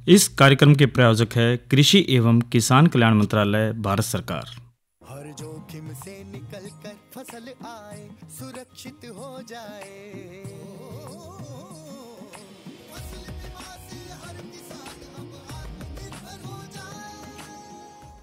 इस कार्यक्रम के प्रायोजक है कृषि एवं किसान कल्याण मंत्रालय, भारत सरकार। हर जोखिम से निकल कर फसल आए, सुरक्षित हो जाए। फसल बीमा से हर किसान अब आत्मनिर्भर हो जाए।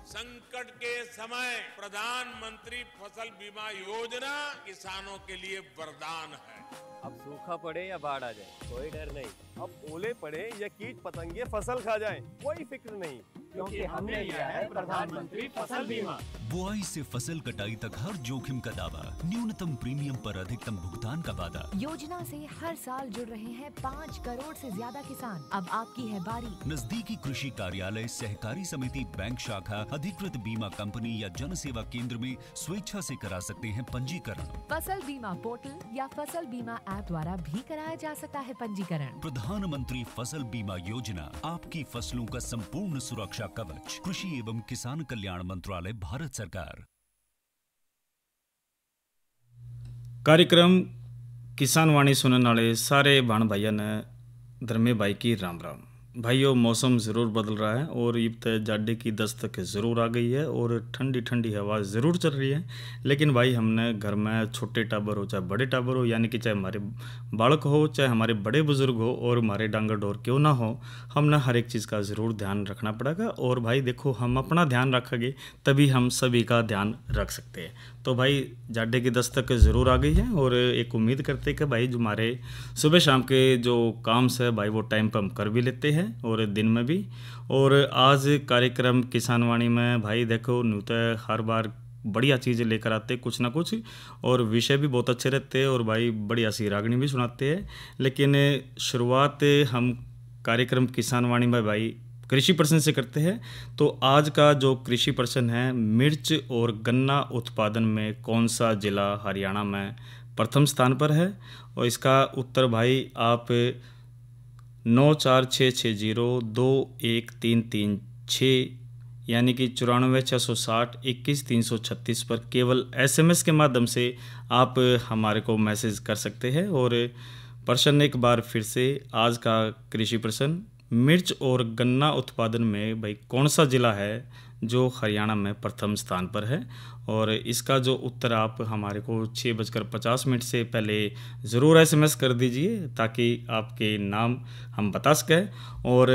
संकट के समय प्रधानमंत्री फसल बीमा योजना किसानों के लिए वरदान है। अब सूखा पड़े या बाढ़ आ जाए, कोई डर नहीं। अब ओले पड़े या कीट पतंगे फसल खा जाएं, कोई फिक्र नहीं, क्योंकि हमने लिया है प्रधानमंत्री फसल बीमा। बुआई से फसल कटाई तक हर जोखिम का दावा, न्यूनतम प्रीमियम पर अधिकतम भुगतान का वादा। योजना से हर साल जुड़ रहे हैं 5 करोड़ से ज्यादा किसान। अब आपकी है बारी। नजदीकी कृषि कार्यालय, सहकारी समिति, बैंक शाखा, अधिकृत बीमा कंपनी या जन सेवा केंद्र में स्वेच्छा से करा सकते हैं पंजीकरण। फसल बीमा पोर्टल या फसल बीमा ऐप द्वारा भी कराया जा सकता है पंजीकरण। प्रधानमंत्री फसल बीमा योजना, आपकी फसलों का संपूर्ण सुरक्षा कवच। कृषि एवं किसान कल्याण मंत्रालय, भारत सरकार। कार्यक्रम किसान वाणी सुनने वाले सारे भाण भाइयों ने धर्मे भाई की राम राम। भाइयों, मौसम ज़रूर बदल रहा है और अब तक जाड़े की दस्तक ज़रूर आ गई है और ठंडी ठंडी हवा ज़रूर चल रही है। लेकिन भाई, हमने घर में छोटे टाबर हो चाहे बड़े टाबर हो, यानी कि चाहे हमारे बालक हो चाहे हमारे बड़े बुजुर्ग हो और हमारे डांगर डोर क्यों ना हो, हमने हर एक चीज़ का ज़रूर ध्यान रखना पड़ेगा। और भाई देखो, हम अपना ध्यान रखेंगे तभी हम सभी का ध्यान रख सकते हैं। तो भाई, जाड़े की दस्तक ज़रूर आ गई है और एक उम्मीद करते हैं कि भाई जो हमारे सुबह शाम के जो काम से भाई वो टाइम पर हम कर भी लेते हैं और दिन में भी। और आज कार्यक्रम किसान वाणी में भाई देखो, न्यूतः हर बार बढ़िया चीज़ें लेकर आते कुछ ना कुछ, और विषय भी बहुत अच्छे रहते हैं और भाई बढ़िया सी रागनी भी सुनाते हैं। लेकिन शुरुआत हम कार्यक्रम किसान वाणी में भाई कृषि प्रश्न से करते हैं। तो आज का जो कृषि प्रश्न है, मिर्च और गन्ना उत्पादन में कौन सा जिला हरियाणा में प्रथम स्थान पर है? और इसका उत्तर भाई आप 9466021336 यानी कि 94,660,21,336 पर केवल SMS के माध्यम से आप हमारे को मैसेज कर सकते हैं। और प्रश्न एक बार फिर से, आज का कृषि प्रश्न, मिर्च और गन्ना उत्पादन में भाई कौन सा जिला है जो हरियाणा में प्रथम स्थान पर है? और इसका जो उत्तर आप हमारे को 6:50 से पहले ज़रूर SMS कर दीजिए ताकि आपके नाम हम बता सकें। और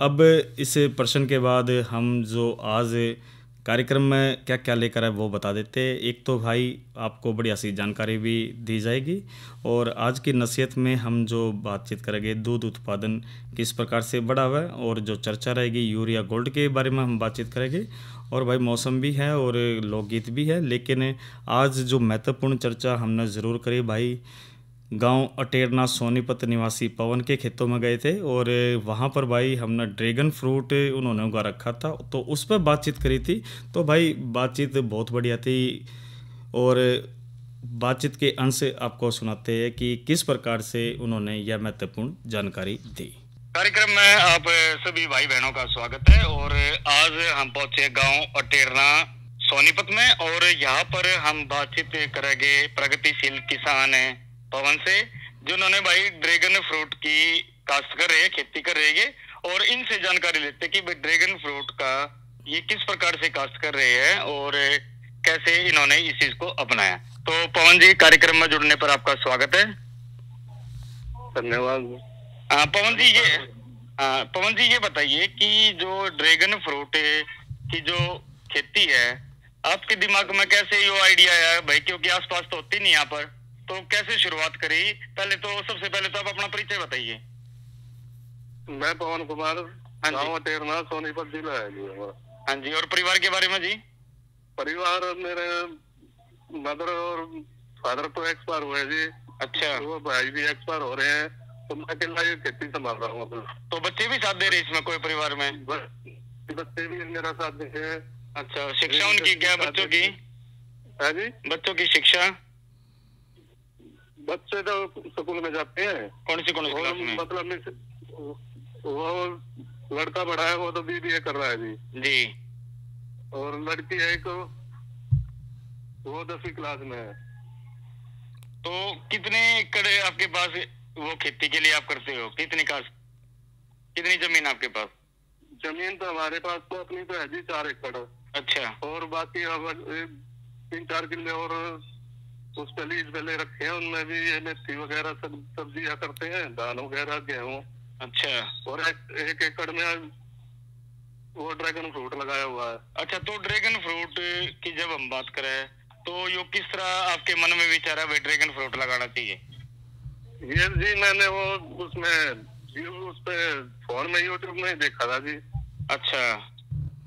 अब इस प्रश्न के बाद हम जो आज कार्यक्रम में क्या क्या लेकर आए वो बता देते हैं। एक तो भाई आपको बढ़िया सी जानकारी भी दी जाएगी और आज की नसीहत में हम जो बातचीत करेंगे, दूध उत्पादन किस प्रकार से बढ़ा हुआ है, और जो चर्चा रहेगी यूरिया गोल्ड के बारे में हम बातचीत करेंगे। और भाई मौसम भी है और लोकगीत भी है। लेकिन आज जो महत्वपूर्ण चर्चा हमने ज़रूर करी भाई, गांव अटेरना सोनीपत निवासी पवन के खेतों में गए थे और वहां पर भाई हमने ड्रैगन फ्रूट उन्होंने उगा रखा था, तो उस पर बातचीत करी थी। तो भाई बातचीत बहुत बढ़िया थी और बातचीत के अंश आपको सुनाते हैं कि किस प्रकार से उन्होंने यह महत्वपूर्ण जानकारी दी। कार्यक्रम में आप सभी भाई बहनों का स्वागत है। और आज हम पहुंचे गांव अटेरना सोनीपत में और यहाँ पर हम बातचीत करेंगे प्रगतिशील किसान पवन से, जिन्होंने भाई ड्रैगन फ्रूट की काश्त कर रहे हैं, खेती कर रहे हैं। और इनसे जानकारी लेते कि भाई ड्रैगन फ्रूट का ये किस प्रकार से काश्त कर रहे हैं और कैसे इन्होंने इस चीज को अपनाया। तो पवन जी, कार्यक्रम में जुड़ने पर आपका स्वागत है। धन्यवाद। पवन जी ये बताइए कि जो ड्रैगन फ्रूट की जो खेती है, आपके दिमाग में कैसे ये आइडिया आया भाई? क्योंकि आसपास तो होती नहीं यहाँ पर, तो कैसे शुरुआत करी? सबसे पहले तो आप अपना परिचय बताइए। मैं पवन कुमार, गाँव अटेरना सोनीपत जिला है जी। हाँ जी, और परिवार के बारे में जी? परिवार मेरे मदर और फादर तो एक्सपायर हुए जी। अच्छा। वो भाई भी एक्सपायर हो रहे हैं, तो मैं अकेला ये खेती संभाल रहा हूँ। तो बच्चे भी साथ दे रहे इसमें कोई परिवार में? बच्चे भी मेरा साथ दे रहे हैं। अच्छा, शिक्षा उनकी क्या बच्चों की? है जी, बच्चों की शिक्षा? बच्चे तो स्कूल में जाते हैं। कौन सी क्लास में? मतलब वो लड़का बड़ा है, वो तो BBA कर रहा है जी। और लड़की है एक, वो 10वीं क्लास में है। तो कितने एकड़ आपके पास वो खेती के लिए आप करते हो? कितने का? कितनी जमीन आपके पास? जमीन तो हमारे पास तो अपनी तो है जी 4 एकड़। अच्छा। और बाकी अब 3-4 किले और उस पे लीज पे ले रखे हैं, उनमें भी ये मेथी वगैरह सब सब्जियां करते हैं, धान वगैरह, गेहूं। अच्छा। और 1 एकड़ में वो ड्रैगन फ्रूट लगाया हुआ है। अच्छा, तो ड्रैगन फ्रूट की जब हम बात करें तो यो किस तरह आपके मन में विचार है भाई ड्रैगन फ्रूट लगाना चाहिए? ये जी मैंने वो उसमें उस पे फोन में यूट्यूब में देखा था जी। अच्छा।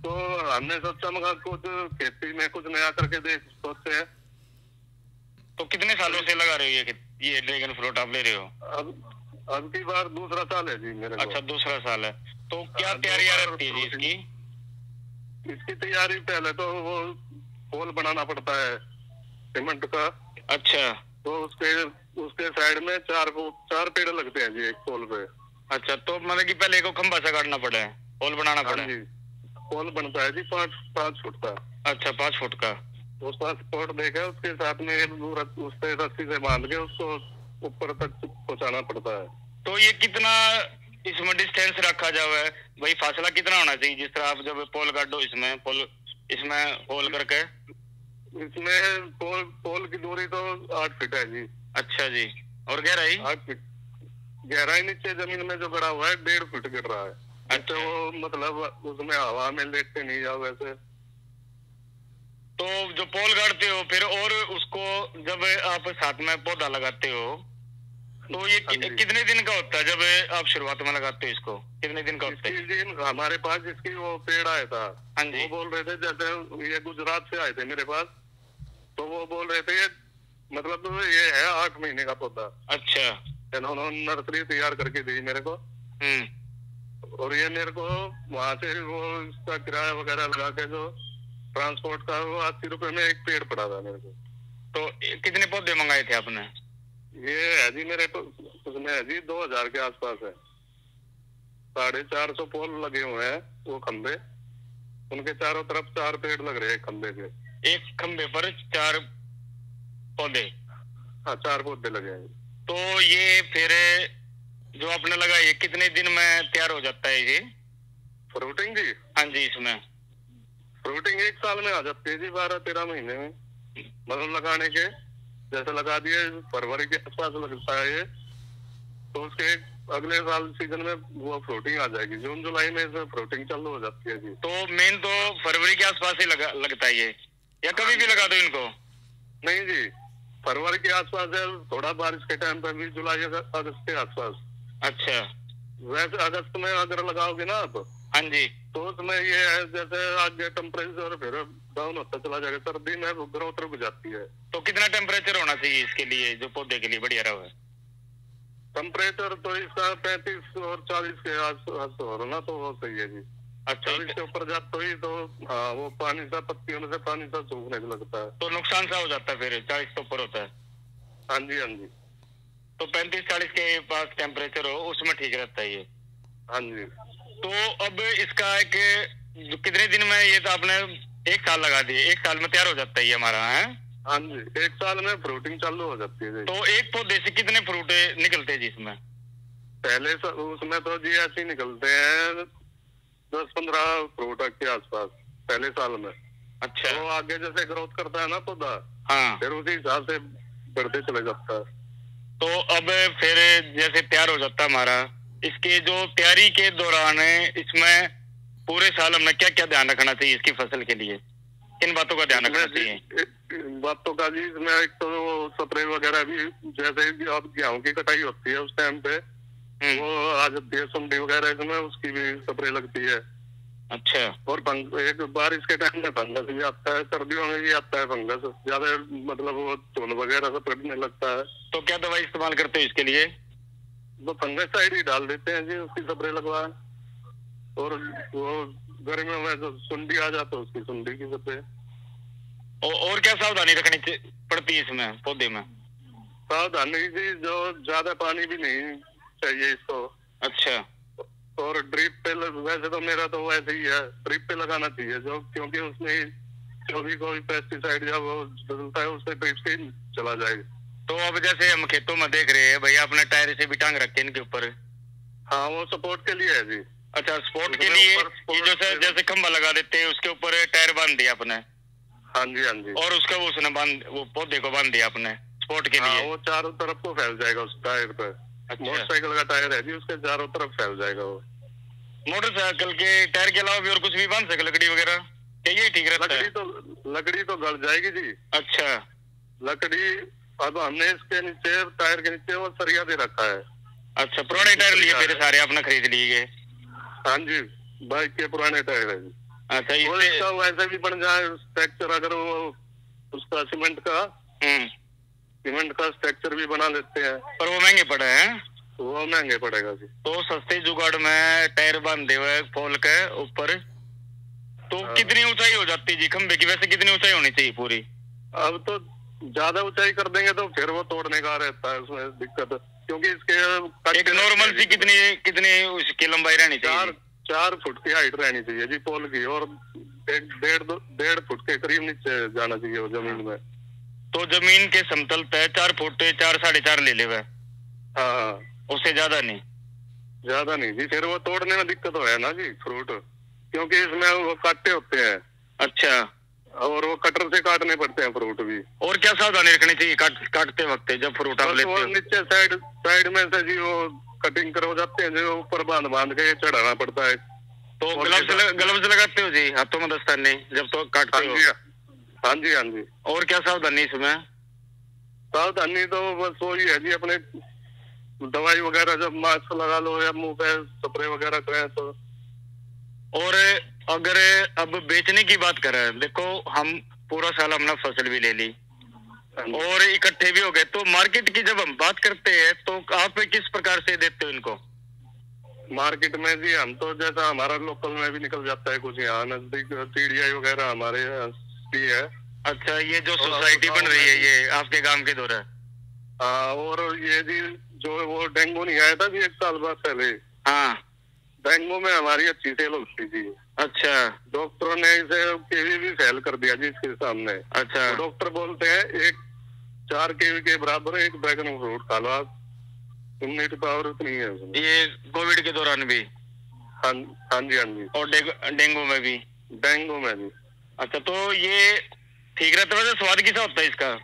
तो हमने सोचा मगर कुछ खेती में कुछ नया करके देख सोचते हैं। तो कितने सालों से लगा रहे हो ये ड्रैगन फ्रूट आप ले रहे हो? अब की बार दूसरा साल है जी मेरे को। अच्छा, दूसरा साल है। तो क्या तैयारियां रहती है जी इसकी तैयारी पहले तो वो पोल बनाना पड़ता है सीमेंट का। अच्छा। तो उसके साइड में 4 पेड़ लगते हैं जी एक पोल पे। अच्छा, तो मतलब कि पहले को खंभा सा काटना पड़ा है, पोल बनाना पड़ा है? पोल बनता है जी 5 फुट का। अच्छा, 5 फुट का। उस 5 फुट देकर उसके साथ में उस पे रस्सी से बांध के उसको ऊपर तक पहुंचाना पड़ता है। तो ये कितना इसमें डिस्टेंस रखा जाए भाई, फासला कितना होना चाहिए? जिस तरह आप जब पोल काटो इसमें होल करके, इसमें पोल की दूरी तो 8 फीट है जी। अच्छा जी। और गहराई? 8 फीट गहराई नीचे जमीन में जो गड़ा हुआ है 1.5 फीट गिर रहा है। अच्छा। वो मतलब उसमें हवा में लेटते नहीं जाओ वैसे। तो जो पोल गाड़ते हो फिर और उसको जब आप साथ में पौधा लगाते हो तो ये कितने दिन का होता है? जब आप शुरुआत में लगाते हो इसको कितने दिन का होता है? हमारे पास जिसकी वो पेड़ आया था, हाँ जी, वो बोल रहे थे जैसे ये गुजरात से आए थे मेरे पास, तो वो बोल रहे थे मतलब तो ये है 8 महीने का पौधा। अच्छा। उन्होंने नर्सरी तैयार करके दी मेरे को। और ये मेरे को वहां से वो इसका किराया वगैरह लगा के जो ट्रांसपोर्ट का वो 80 रुपए में एक पेड़ पड़ा था मेरे को। तो कितने पौधे मंगाए थे आपने? ये है जी मेरे उसमें है जी 2000 के आसपास है। 450 पोल लगे हुए हैं वो खंबे, उनके चारों तरफ 4 पेड़ लग रहे हैं खंबे के। एक खंबे पर 4 पौधे? हाँ, 4 पौधे लगे हैं। तो ये फिर जो आपने लगाई है कितने दिन में तैयार हो जाता है ये फ्रूटिंग जी? हाँ जी, इसमें फ्रूटिंग 1 साल में आ जाती है जी, 12-13 महीने में। मतलब लगाने के जैसे लगा दिए फरवरी के आसपास लगता है ये, तो उसके अगले साल सीजन में वो फ्रूटिंग आ जाएगी। जून जुलाई में से फ्रूटिंग चालू हो जाती है जी। तो मेन तो फरवरी के आसपास ही लगता है ये, या कभी भी लगा दो इनको? नहीं जी, फरवरी के आसपास है, थोड़ा बारिश के टाइम पे भी जुलाई अगस्त के आसपास। अच्छा। वैसे अगस्त में अगर लगाओगे ना आप, हाँ जी, तो उसमें ये है जैसे आगे टेम्परेचर फिर डाउन होता चला जाएगा, सर्दी में ग्रोथ रुक जाती है। तो कितना टेम्परेचर होना चाहिए इसके लिए जो पौधे के लिए बढ़िया रहे? टेम्परेचर तो इसका 35 और 40 के आसपास हो ना तो वो सही है जी। अच्छा, 40 के ऊपर जाता ही तो हाँ वो पानी सा पत्तियों में से पानी सा सूखने लगता है, तो नुकसान सा हो जाता है फिर 40 के ऊपर होता है। हाँ जी, हाँ जी। तो 35-40 के पास टेम्परेचर हो उसमें ठीक रहता है ये? हाँ जी। तो अब इसका एक कितने दिन में ये तो आपने 1 साल लगा दिए, 1 साल में तैयार हो जाता है ये हमारा है? हाँ जी, 1 साल में फ्रूटिंग चालू हो जाती है। तो एक पौधे से कितने फ्रूट निकलते हैं जिसमें? पहले उसमें तो जी ऐसे ही निकलते हैं 10-15 फ्रूट के आसपास पहले साल में। अच्छा। तो आगे जैसे ग्रोथ करता है ना पौधा, हाँ, फिर उसी हिसाब से बढ़ते चले जाता है। तो अब फिर जैसे तैयार हो जाता है हमारा, इसके जो तैयारी के दौरान इसमें पूरे साल हमने क्या क्या ध्यान रखना चाहिए इसकी फसल के लिए? किन बातों का ध्यान रखना चाहिए? बातों का जी इसमें एक तो स्प्रे वगैरह भी, जैसे अब गेहूं की कटाई होती है उस टाइम पे वो आ जाती है, सुंडी वगैरह इसमें उसकी भी स्प्रे लगती है। अच्छा। और एक बारिश के टाइम में फंगस भी आता है, सर्दियों में भी आता है फंगस ज्यादा, मतलब वो धुन वगैरह से पड़ने लगता है। तो क्या दवाई इस्तेमाल करते हो इसके लिए? वो फंगसाइड ही डाल देते हैं जी, उसकी स्प्रे लगवा। और वो गर्मियों में जो सुंडी आ जाता है उसकी सुंडी की स्प्रे। और क्या सावधानी रखनी पड़ती है इसमें पौधे में? सावधानी जी जो ज्यादा पानी भी नहीं चाहिए इसको। अच्छा। और ड्रिप पे वैसे तो मेरा तो वैसे ही है, ड्रिप पे लगाना चाहिए जो, क्योंकि उसमें जो भी कोई पेस्टिसाइड या वो बदलता है उससे ड्रिप से चला जाएगा। तो अब जैसे हम खेतों में देख रहे हैं भैया, अपने टायर से भी टांग रखे इनके ऊपर। हाँ, वो सपोर्ट के लिए है जी। अच्छा, सपोर्ट के लिए ये जैसे खंभा लगा देते हैं उसके ऊपर टायर बांध दिया आपने? हाँ जी, हाँ जी। और उसका उसने वो पौधे को बांध दिया आपने सपोर्ट के लिए? वो चारों तरफ को फैल जाएगा उस टायर पे। अच्छा। मोटरसाइकिल का टायर है जी, उसके चारों तरफ फैल जाएगा वो। मोटरसाइकिल के टायर के अलावा भी और कुछ भी बांध सके, लकड़ी वगैरह? क्या ये ठीक रहता है? लकड़ी तो गल जाएगी जी। अच्छा, लकड़ी अब हमने इसके नीचे टायर के नीचे वो सरिया दे रखा है। अच्छा, पुराने टायर लिए फिर सारे आपने खरीद लिए? हाँ जी, बाइक के पुराने टायर है जी। अच्छा, इसका वैसे भी बन जाए स्ट्रक्चर, अगर वो उसका सीमेंट का स्ट्रक्चर भी बना लेते हैं। पर वो महंगे पड़े हैं? वो महंगे पड़ेगा जी। तो सस्ते जुगाड़ में टायर बांधे हुए पोल के ऊपर तो कितनी ऊंचाई हो जाती है जी खंबे की? वैसे कितनी ऊंचाई होनी चाहिए पूरी? अब तो ज्यादा ऊंचाई कर देंगे तो फिर वो तोड़ने का रहता है, उसमें दिक्कत, क्योंकि इसके एक नॉर्मल सी कितनी उसकी लंबाई रहनी चाहिए? 4 फुट की हाइट रहनी चाहिए जी पोल की, और 1.5 फुट के करीब नीचे जाना चाहिए वो जमीन में। तो जमीन के समतल पे 4 फुट 4 साढ़े 4 ले लेवे? हाँ, उससे ज्यादा नहीं? ज्यादा नहीं जी, फिर वो तोड़ने में दिक्कत हो है ना जी फ्रूट, क्योंकि इसमें वो कांटे होते हैं। अच्छा, और वो कटर से काटने पड़ते हैं फ्रूट भी। और क्या सावधानी रखनी चाहिए काटते वक्त जब फ्रूट आप लेते हो? नीचे साइड में से जी वो कटिंग करो जाते हैं जो ऊपर बांध के चढ़ाना पड़ता है। तो ग्लव्स लगाते हो जी हाथों में दस्ताने जब तो काटते हो? हाँ जी, हाँ जी। और क्या सावधानी इसमें? सावधानी तो बस वही है जी, अपने दवाई वगैरह जब मास्क लगा लो या मुंह पे स्प्रे वगैरह करें तो। और अगर अब बेचने की बात करें, देखो हम पूरा साल हमने फसल भी ले ली और इकट्ठे भी हो गए, तो मार्केट की जब हम बात करते हैं तो आप किस प्रकार से देते हो इनको? मार्केट में जी हम तो जैसा हमारा लोकल में भी निकल जाता है कुछ, यहाँ नजदीक TDI वगैरह हमारे भी है। अच्छा, ये जो सोसाइटी बन रही है ये आपके गांव के दौरा? हाँ, और ये जी जो वो डेंगू नहीं आया था जी 1 साल बाद पहले। हाँ, डेंगू में हमारी अच्छी सेल होती थी। अच्छा, डॉक्टरों ने इसे केवी भी फेल कर दिया जी इसके सामने। अच्छा, तो डॉक्टर बोलते हैं 4 केवी के बराबर 1 ड्रैगन फ्रूट खा लो आप, इम्यूनिटी पावर उतनी है उसमें। ये कोविड के दौरान भी? हाँ जी, हाँ जी। और डेंगू में भी? डेंगू में भी। अच्छा, तो ये ठीक रहता है? वैसे स्वाद कैसा होता है इसका?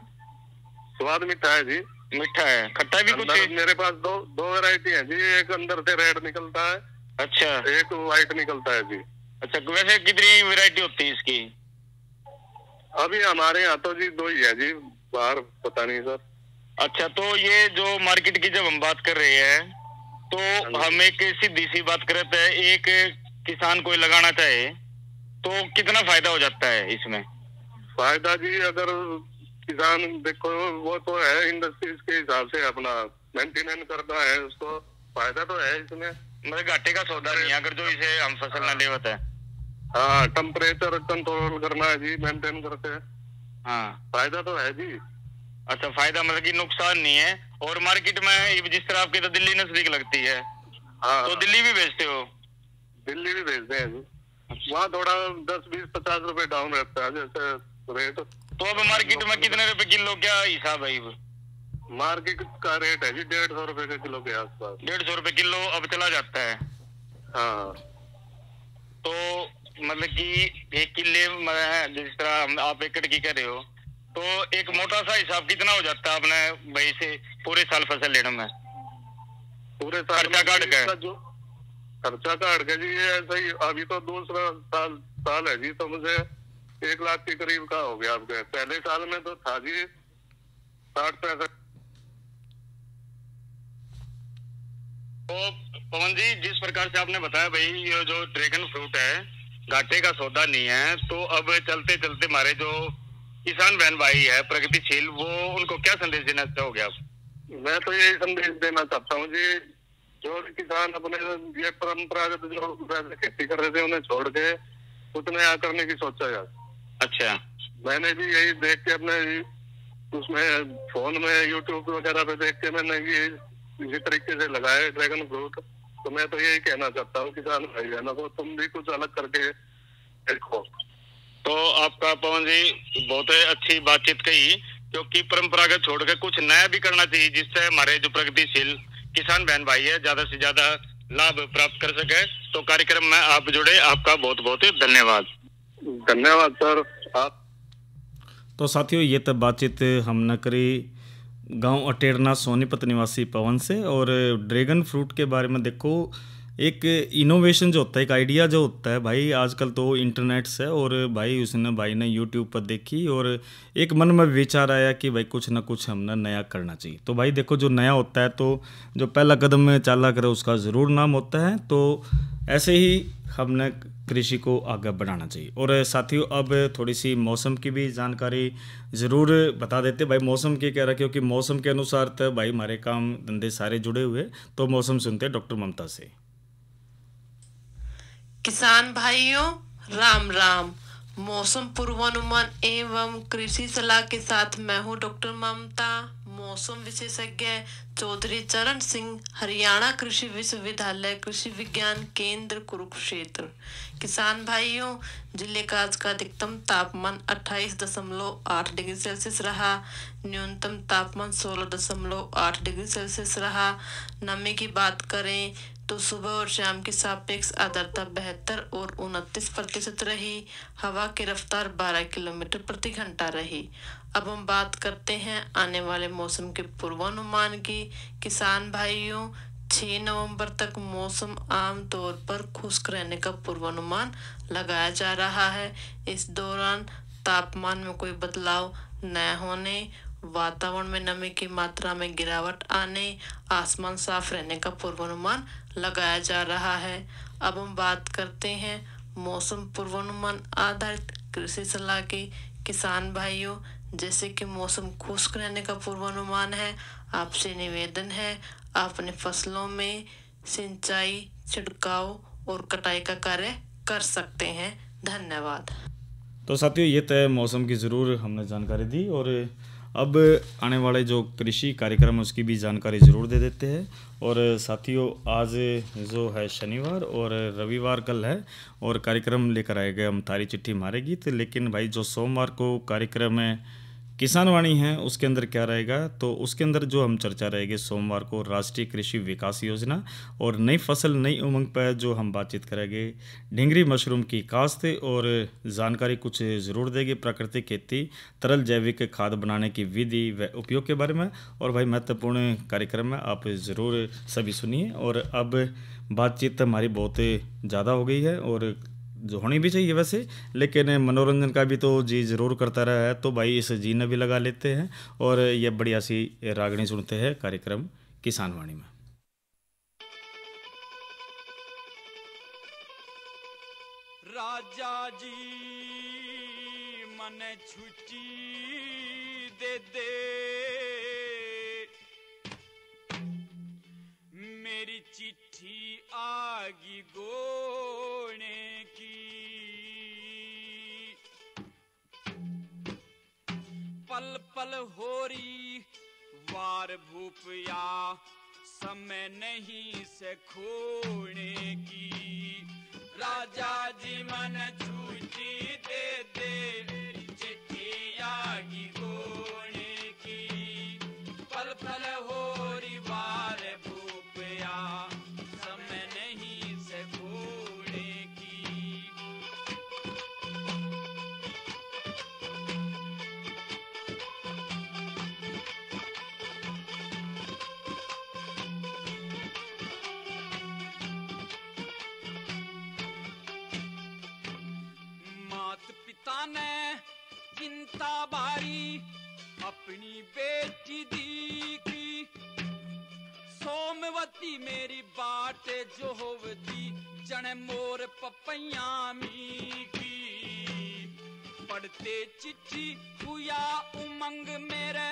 स्वाद मीठा है जी। मीठा है, खट्टा भी कुछ है? मेरे पास दो वैरायटी है जी, एक अंदर से रेड निकलता है। अच्छा, एक व्हाइट निकलता है जी। अच्छा, वैसे कितनी वैरायटी होती है इसकी? अभी हमारे यहाँ तो जी 2 ही है जी, बाहर पता नहीं सर। अच्छा, तो ये जो मार्केट की जब हम बात कर रहे हैं तो हम एक सीधी सी बात करते हैं, एक किसान कोई लगाना चाहे तो कितना फायदा हो जाता है इसमें? फायदा जी अगर किसान देखो वो तो है इंडस्ट्रीज के हिसाब से अपना मेंटेनेंस करता है, उसको फायदा तो है इसमें, मतलब घाटे का सौदा नहीं है अगर जो इसे हम फसल न ले होता है। हाँ, टेम्परेचर कंट्रोल करना है जी, मेंटेन करते हैं। हाँ, फायदा तो है जी। अच्छा, फायदा मतलब कि नुकसान नहीं है। और मार्केट में जिस तरह आपकी तो दिल्ली नजदीक लगती है, हाँ, तो दिल्ली भी बेचते हो? दिल्ली भी भेजते हैं जी। वहाँ थोड़ा 10, 20, 50 रुपए डाउन रहता है जैसे रेट। तो अब मार्केट में कितने रुपए किलो क्या हिसाब है? मार्केट का रेट है जी 150 रुपए के किलो के आसपास। 150 रुपए किलो अब चला जाता है? हाँ, तो मतलब कि 1 किले में जिस तरह आप एकड़ की कह रहे हो तो एक मोटा सा हिसाब कितना हो जाता है आपने भाई से पूरे साल फसल लेने में? पूरे साल खर्चा काट के? जो खर्चा काट के जी ये ऐसा ही, अभी तो दूसरा साल है जी, तो मुझे 1 लाख के करीब का हो गया आपके। पहले साल में तो था जी 60-65। तो पवन जी, जिस प्रकार से आपने बताया भाई ये जो ड्रैगन फ्रूट है घाटे का सौदा नहीं है, तो अब चलते चलते हमारे जो किसान बहन भाई है प्रगतिशील, वो उनको क्या संदेश देना चाहोगे आप? मैं तो यही संदेश देना चाहता हूँ जी, जो किसान अपने ये परंपरागत जो वैसे खेती कर रहे थे उन्हें छोड़ के कुछ नया करने की सोचा यार। अच्छा, मैंने भी यही देख के अपने उसमें फोन में यूट्यूब वगैरह पे देख के मैंने ये इसी तरीके से लगाया ड्रैगन फ्रूट। तो मैं तो यही कहना चाहता हूँ किसान भाई बहनों को, तुम भी कुछ अलग करके देखो। तो आपका पवन जी बहुत अच्छी बातचीत कही, क्योंकि परंपरागत छोड़ के कुछ नया भी करना चाहिए जिससे हमारे जो प्रगतिशील किसान बहन भाई है ज्यादा से ज्यादा लाभ प्राप्त कर सके। तो कार्यक्रम में आप जुड़े, आपका बहुत बहुत धन्यवाद। धन्यवाद सर। आप तो साथियों, ये तब बातचीत हमने करी गांव अटेरना सोनीपत निवासी पवन से। और ड्रैगन फ्रूट के बारे में देखो, एक इनोवेशन जो होता है, एक आइडिया जो होता है भाई, आजकल तो इंटरनेट से, और भाई ने यूट्यूब पर देखी और एक मन में विचार आया कि भाई कुछ ना कुछ हमने नया करना चाहिए। तो भाई देखो, जो नया होता है तो जो पहला कदम चाला करे उसका ज़रूर नाम होता है। तो ऐसे ही हमने कृषि को आगे बढ़ाना चाहिए। और साथियों, अब थोड़ी सी मौसम की भी जानकारी ज़रूर बता देते भाई। मौसम की कह रहा, क्योंकि मौसम के अनुसार तो भाई हमारे काम धंधे सारे जुड़े हुए। तो मौसम सुनते हैं डॉक्टर ममता से। किसान भाइयों, राम राम। मौसम पूर्वानुमान एवं कृषि सलाह के साथ मैं हूं डॉक्टर ममता, मौसम विशेषज्ञ, चौधरी चरण सिंह, हरियाणा कृषि विश्वविद्यालय कृषि विज्ञान केंद्र कुरुक्षेत्र। किसान भाइयों, जिले का आज का अधिकतम तापमान 28.8 डिग्री सेल्सियस रहा, न्यूनतम तापमान 16.8 डिग्री सेल्सियस रहा। नमी की बात करें तो सुबह और शाम की सापेक्ष आर्द्रता 72 और 29% रही। हवा की रफ्तार 12 किलोमीटर प्रति घंटा रही। अब हम बात करते हैं आने वाले मौसम के पूर्वानुमान की। किसान भाइयों, 6 नवंबर तक मौसम आम तौर पर खुश्क रहने का पूर्वानुमान लगाया जा रहा है। इस दौरान तापमान में कोई बदलाव न होने, वातावरण में नमी की मात्रा में गिरावट आने, आसमान साफ रहने का पूर्वानुमान लगाया जा रहा है। अब हम बात करते हैं मौसम पूर्वानुमान आधारित कृषि सलाह की। किसान भाइयों, जैसे कि मौसम खुश्क रहने का पूर्वानुमान है, आपसे निवेदन है आप अपने फसलों में सिंचाई, छिड़काव और कटाई का कार्य कर सकते हैं। धन्यवाद। तो साथियों, ये तय मौसम की ज़रूर हमने जानकारी दी। और अब आने वाले जो कृषि कार्यक्रम है उसकी भी जानकारी ज़रूर दे देते हैं। और साथियों, आज जो है शनिवार और रविवार कल है, और कार्यक्रम लेकर आएगा हम तारी चिट्ठी मारे गीत। लेकिन भाई जो सोमवार को कार्यक्रम है किसान वाणी है, उसके अंदर क्या रहेगा, तो उसके अंदर जो हम चर्चा रहेगी सोमवार को राष्ट्रीय कृषि विकास योजना और नई फसल नई उमंग पर जो हम बातचीत करेंगे ढिंगरी मशरूम की काश्त, और जानकारी कुछ ज़रूर देगी प्राकृतिक खेती, तरल जैविक खाद बनाने की विधि व उपयोग के बारे में। और भाई महत्वपूर्ण कार्यक्रम में आप ज़रूर सभी सुनिए। और अब बातचीत हमारी बहुत ज़्यादा हो गई है, और जो होनी भी चाहिए वैसे, लेकिन मनोरंजन का भी तो जी ज़रूर करता रहा है। तो भाई इस जी ने भी लगा लेते हैं और ये बढ़िया सी रागनी सुनते हैं कार्यक्रम किसान वाणी में। राजा जी मने छुट्टी दे दे, मेरी चिट्ठी आगी गोने की, पल पल होरी वार भूपया, समय नहीं से खोने की। राजा जी मन छुट्टी दे दे, चिट्ठी आगी गोने की, पल पल होरी वार भूपया, समय नहीं से खोने की। पिता ने चिंता बारी अपनी बेटी दी की, सोमवती मेरी बाट जो होवती, जन मोर पपैयामी की। पढ़ते चिट्ठी हुआ उमंग मेरे,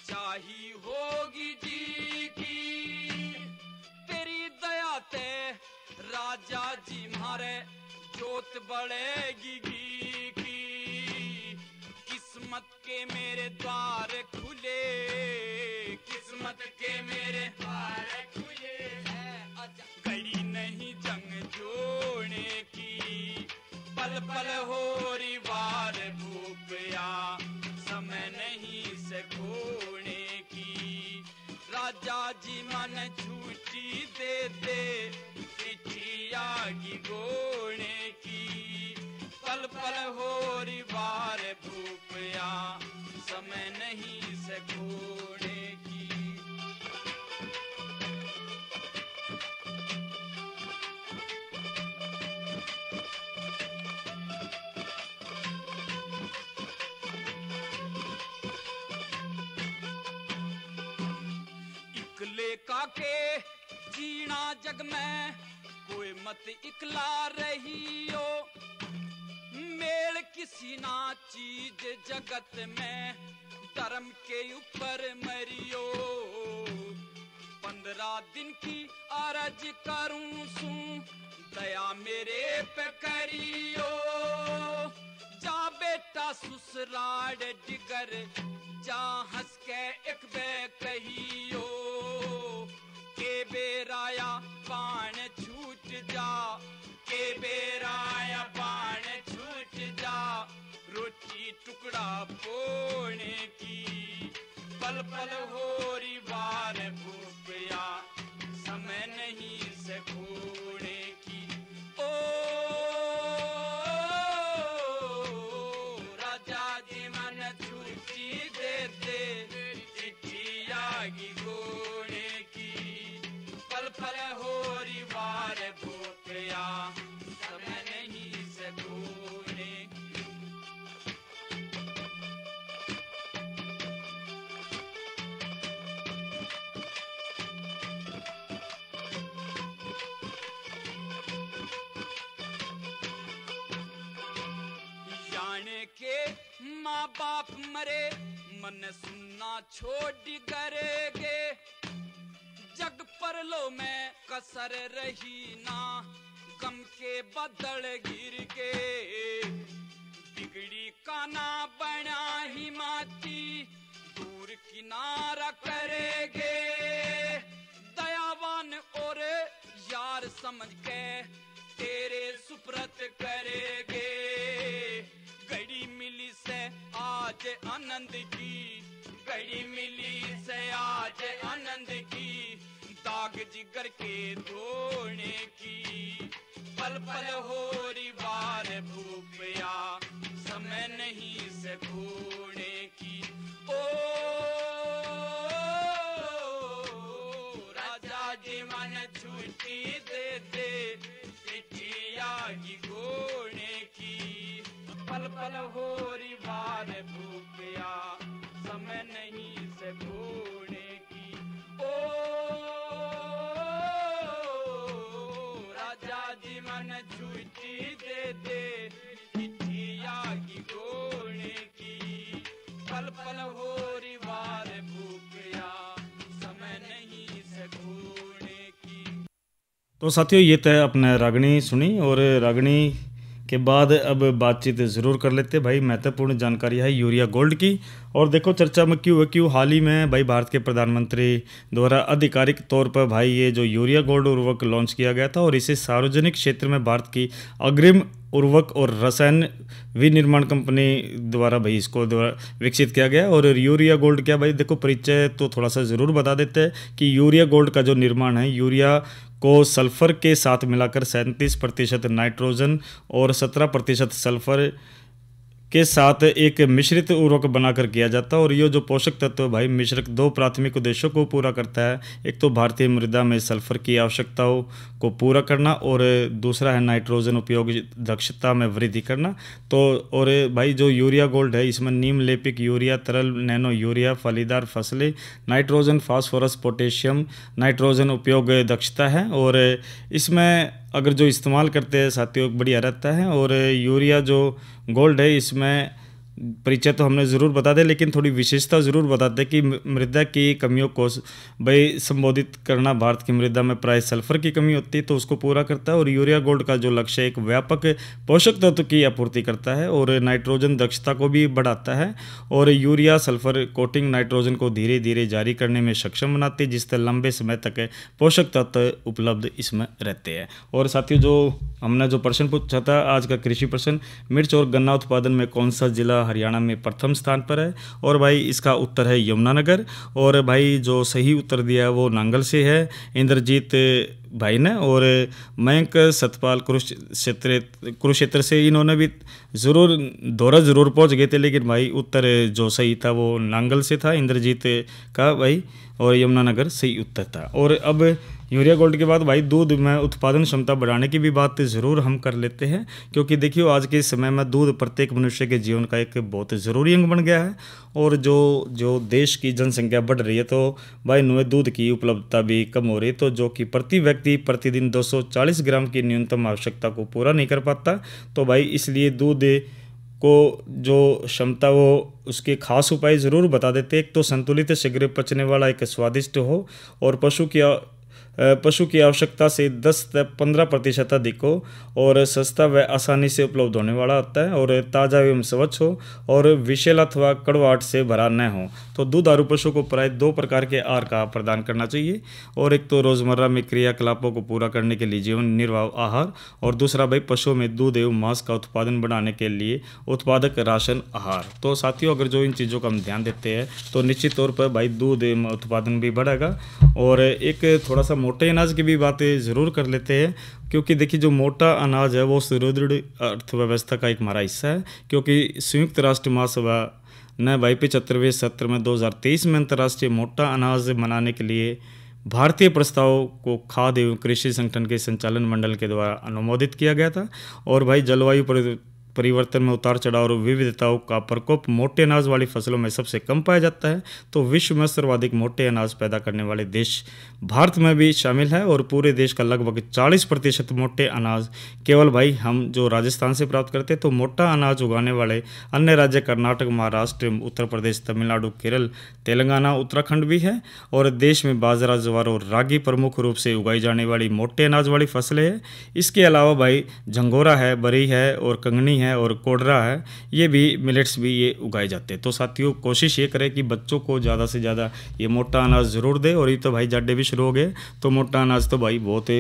चाही होगी जी की। तेरी दया ते राजा जी मारे, जोत बढ़ेगी की। किस्मत के मेरे द्वार खुले, किस्मत के मेरे द्वार खुले, गई नहीं जंग जोड़ने की, पल पल होरी वार भूपया, समय नहीं से खोने की। राजा जी मन छुट्टी दे दे, आगी गोने की, पल पल हो रही बार भूपया, समय नहीं से खोने की। इकले काके जीना जग में, कोई मत इकला रहियो, मेल किसी ना चीज जगत में, धर्म के ऊपर मरियो। 15 दिन की अर्ज करूं सू, दया मेरे पे करियो, जा बेटा ससुराल डिगर, जा हंस के एक बे कहियो, के बेराया बाण छूट जा, के बेराया बाण छूट जा, रोटी टुकड़ा पोने की, पल पल हो रही बार भूपया, समय नहीं से खोने की। ओ राजा जी मन छुट्टी दे दे, चिट्ठी आगी गोने की, पल पल हो रही बार भूपया, समय नहीं से खोने की। जाने के माँ बाप मरे, मन सुनना छोड़ करेगे, जग पर लो में कसर रही ना, गम के बदल गिर के, बिगड़ी काना बना ही माटी, दूर किनारा करेगे, दयावान और यार समझ के तेरे सुप्रत करेगे, घड़ी मिली से आज आनंद की, घड़ी मिली से आज आनंद की, दाग जिगर के धोने की, पल पल हो रही बार भूपया, समय नहीं से खोने की। ओ राजा जी मन छुट्टी दे दे, चिट्ठी आगी गोने की, पल पल हो रही बार भूपया, समय नहीं से खोने की। ओ राजा जी मन छुट्टी दे दे, चिट्ठी आगी गोने की, पल पल हो रही बार भूपया, समय नहीं से खोने की। तो साथियों ये तो अपने रागनी सुनी, और रागनी के बाद अब बातचीत ज़रूर कर लेते हैं भाई। महत्वपूर्ण जानकारी है यूरिया गोल्ड की। और देखो चर्चा में क्यों हाल ही में भाई भारत के प्रधानमंत्री द्वारा आधिकारिक तौर पर भाई ये जो यूरिया गोल्ड उर्वरक लॉन्च किया गया था, और इसे सार्वजनिक क्षेत्र में भारत की अग्रिम उर्वरक और रसायन विनिर्माण कंपनी द्वारा भाई इसको विकसित किया गया। और यूरिया गोल्ड क्या भाई, देखो परिचय तो थोड़ा सा ज़रूर बता देते हैं कि यूरिया गोल्ड का जो निर्माण है, यूरिया को सल्फर के साथ मिलाकर 37% नाइट्रोजन और 17% सल्फर के साथ एक मिश्रित उर्वरक बनाकर किया जाता है। और ये जो पोषक तत्व भाई मिश्रक दो प्राथमिक उद्देश्यों को पूरा करता है। एक तो भारतीय मृदा में सल्फर की आवश्यकताओं को पूरा करना, और दूसरा है नाइट्रोजन उपयोग दक्षता में वृद्धि करना। तो और भाई जो यूरिया गोल्ड है इसमें नीम लेपिक यूरिया, तरल नैनो यूरिया, फलीदार फसलें, नाइट्रोजन, फास्फोरस, पोटेशियम, नाइट्रोजन उपयोग दक्षता है। और इसमें अगर जो इस्तेमाल करते हैं साथियों बढ़िया रहता है। और यूरिया जो गोल्ड है इसमें परिचय तो हमने ज़रूर बता दें, लेकिन थोड़ी विशेषता ज़रूर बताते कि मृदा की कमियों को भाई संबोधित करना। भारत की मृदा में प्राय सल्फर की कमी होती है तो उसको पूरा करता है। और यूरिया गोल्ड का जो लक्ष्य एक व्यापक पोषक तत्व की आपूर्ति करता है और नाइट्रोजन दक्षता को भी बढ़ाता है। और यूरिया सल्फर कोटिंग नाइट्रोजन को धीरे धीरे जारी करने में सक्षम बनाती है, जिससे लंबे समय तक पोषक तत्व उपलब्ध इसमें रहते हैं। और साथियों जो हमने जो प्रश्न पूछा था आज का कृषि प्रश्न, मिर्च और गन्ना उत्पादन में कौन सा जिला हरियाणा में प्रथम स्थान पर है, और भाई इसका उत्तर है यमुनानगर। और भाई जो सही उत्तर दिया है वो नांगल से है, इंद्रजीत भाई ने। और मयंक सतपाल कुरुक्षेत्र से, इन्होंने भी दौरा जरूर पहुंच गए थे, लेकिन भाई उत्तर जो सही था वो नांगल से था, इंद्रजीत का भाई, और यमुनानगर सही उत्तर था। और अब यूरिया गोल्ड के बाद भाई दूध में उत्पादन क्षमता बढ़ाने की भी बात ज़रूर हम कर लेते हैं, क्योंकि देखिए आज के समय में दूध प्रत्येक मनुष्य के जीवन का एक बहुत ज़रूरी अंग बन गया है। और जो देश की जनसंख्या बढ़ रही है तो भाई नुए दूध की उपलब्धता भी कम हो रही है, तो जो कि प्रति व्यक्ति प्रतिदिन 240 ग्राम की न्यूनतम आवश्यकता को पूरा नहीं कर पाता। तो भाई इसलिए दूध को जो क्षमता वो उसके खास उपाय ज़रूर बता देते। एक तो संतुलित शीघ्र पचने वाला एक स्वादिष्ट हो, और पशु की आवश्यकता से 10 से 15% अधिक हो, और सस्ता व आसानी से उपलब्ध होने वाला होता है, और ताज़ा एवं स्वच्छ हो, और विषैल अथवा कड़वाहट से भरा न हो। तो दुधारू पशु को प्राय 2 प्रकार के आहार का प्रदान करना चाहिए, और एक तो रोज़मर्रा में क्रियाकलापों को पूरा करने के लिए जीवन निर्वाह आहार, और दूसरा भाई पशुओं में दूध एवं मांस का उत्पादन बढ़ाने के लिए उत्पादक राशन आहार। तो साथियों अगर जो इन चीज़ों का हम ध्यान देते हैं तो निश्चित तौर पर भाई दूध उत्पादन भी बढ़ेगा। और एक थोड़ा सा मोटे अनाज की भी बातें ज़रूर कर लेते हैं, क्योंकि देखिए जो मोटा अनाज है वो सुदृढ़ अर्थव्यवस्था का एक हमारा हिस्सा है, क्योंकि संयुक्त राष्ट्र महासभा ने भाई 75वें सत्र में 2023 में अंतर्राष्ट्रीय मोटा अनाज मनाने के लिए भारतीय प्रस्ताव को खाद्य एवं कृषि संगठन के संचालन मंडल के द्वारा अनुमोदित किया गया था। और भाई जलवायु परिवर्तन में उतार चढ़ाव और विविधताओं का प्रकोप मोटे अनाज वाली फसलों में सबसे कम पाया जाता है। तो विश्व में सर्वाधिक मोटे अनाज पैदा करने वाले देश भारत में भी शामिल है, और पूरे देश का लगभग 40% मोटे अनाज केवल भाई हम जो राजस्थान से प्राप्त करते हैं। तो मोटा अनाज उगाने वाले अन्य राज्य कर्नाटक, महाराष्ट्र, उत्तर प्रदेश, तमिलनाडु, केरल, तेलंगाना, उत्तराखंड भी है। और देश में बाजरा, ज्वार और रागी प्रमुख रूप से उगाई जाने वाली मोटे अनाज वाली फसलें हैं। इसके अलावा भाई झंगोरा है, बरी है, और कंगनी है, और कोडरा है, ये भी मिलेट्स भी ये उगाए जाते हैं। तो साथियों कोशिश ये करें कि बच्चों को ज़्यादा से ज़्यादा ये मोटा अनाज ज़रूर दे। और ये तो भाई जाडे भी शुरू हो गए, तो मोटा अनाज तो भाई बहुत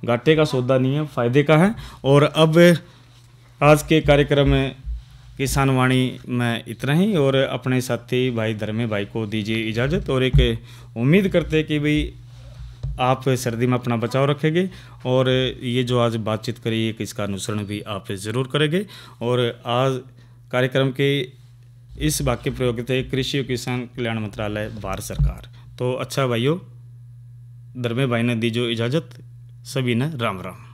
घाटे का सौदा नहीं है, फ़ायदे का है। और अब आज के कार्यक्रम में किसान वाणी में इतना ही, और अपने साथी भाई धर्मे भाई को दीजिए इजाज़त, और एक उम्मीद करते हैं कि भाई आप सर्दी में अपना बचाव रखेंगे, और ये जो आज बातचीत करी है इसका अनुसरण भी आप ज़रूर करेंगे। और आज कार्यक्रम के इस वाक्य प्रयोग थे कृषि और किसान कल्याण मंत्रालय, भारत सरकार। तो अच्छा भाइयों, धर्मे भाई ने दीजिए इजाज़त, सभी ने राम राम।